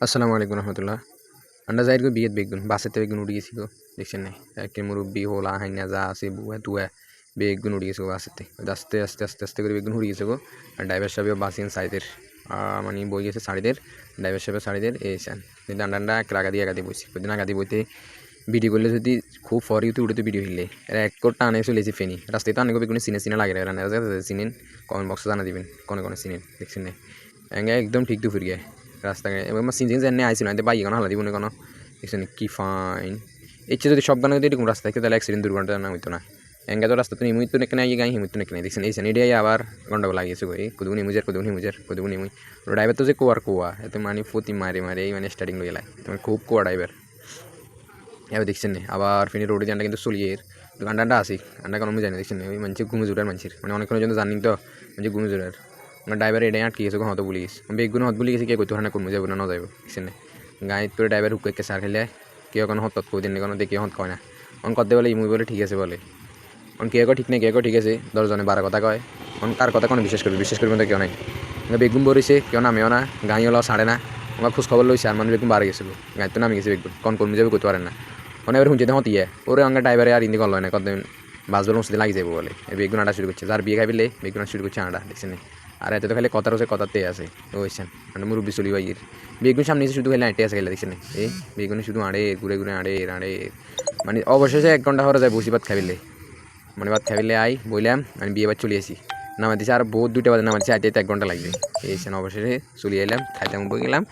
আসসালামু আলাইকুম রহমতুল্লাহ। আন্ডা যাই গো বিয়েত বেগুন বাসেতে বেগুন উড়ে গেছি গো, দেখছেন নাই? একে মুরব্বী হোলা হাইনা যা আছে বুয়া তুয়া বেগুন উড়ে গেছে গো বাসেতে। আস্তে আস্তে আস্তে আস্তে করে বেগুন উড়ে গেছে গো। আর ড্রাইভার সাহেব বাসিন সাইডের মানে বই গেছে শাড়িদের, ড্রাইভার সাহেবের শাড়িদের এসেন কিন্তু আন্ডা রাগা দিয়ে আগাদি বইছি ওই দিন আগাদি বইতে ভিডিও করলে যদি খুব ফরি উঠে উঠে ভিডিও হিললে এরা এক কোট টানে চলেছে ফেনি রাস্তায় তো অনেক বেগুন সিনে সিনে লাগে রান্না চিনেন কমেন্ট বক্সে জানা দিবেন কোনে কোনে চিনেন, দেখছেন নাই? একদম ঠিক দুপুর গিয়ে রাস্তায় এবার সিনজিং এনে আইছিল না বাইক কোনো হালা দিব না কোনো, দেখছেন কি ফাইন। ইচ্ছে যদি সব গানে যদি এরকম রাস্তা থাকে তাহলে অ্যাক্সিডেন্ট দুর্ঘটনা না হইতো না। এঙ্গা তো রাস্তা তো নিমুই তো নেকে নাই গাই হিমুই তো নেকে নাই, দেখছেন এইসেন এটাই আবার গন্ডগোল লাগিয়েছে গই কুদুগুনি মুজের কুদুগুনি মুজের কুদুগুনি মুই ড্রাইভার তো যে কোয়া এত মানে ফতি মারে মারে এই মানে স্টার্টিং লই লাই তোমার খুব কোয়া ড্রাইভার। এবার দেখছেন না আবার ফিনি রোডে জানটা কিন্তু চলিয়ে আন্ডা আসি আন্ডা কোনো জানি দেখছেন ওই মানুষ ঘুমে জোটার মানুষের মানে অনেকক্ষণের জন্য জানি তো মানে ঘুমে জোটার ড্রাইভার এটাই আটকে গেছে হত বলি গেছে বেগুন হত বলি গেছে কে করতে না কমে যাবো না যাবো দেখছেন গাঁত করে ড্রাইভার হুকে সার খেলে কেউ কোনো হত কই দিন কোনো দেখে হত কয় না অন করতে বলে ইমুই বলে ঠিক আছে বলে অন কে ঠিক নেই কে ঠিক আছে 10 জনে 12 কথা কয় অন কার কথা কোনো বিশ্বাস করবে তো কেউ নাই বেগুন বরিছে কেউ নামেও না গাঁইওয়ালাও ছাড়ে না আমার খোঁজ খবর লইছে আর মানুষ বেগুন বাড়ে গেছিল গাঁত তো নামে গেছে বেগুন কোন কর্মী যাবে করতে পারেন না অনেক শুনছে হত ইয়ে ওরে অঙ্গা ড্রাইভারে আর ইন্দি কল না কতদিন বাসগুলো মসজিদে লাগিয়ে যাবো বলে বেগুন আটা শুরু করছে যার বিয়ে খাইলে বেগুন শুরু করছে আটা দেখছেন আর এত তো খালি কথার হচ্ছে কথাতে আছে ওইছেন মানে মুরব্বী চলি বাইয়ের বেগুন সামনে শুধু খাইলে আটে আছে খাইলে দেখছেন এই বেগুনে শুধু আড়ে ঘুরে ঘুরে আড়ে মানে অবশেষে 1 ঘন্টা হরে যায় বসি ভাত খাইলে মানে ভাত খাইলে আই বললাম আমি বিয়ে বাদ চলে আসি নামা দিছে আর বহুত 2টা বাজে নামা দিছে আইতে 1 ঘন্টা লাগবে এইছেন অবশেষে চলে এলাম খাইতে গেলাম।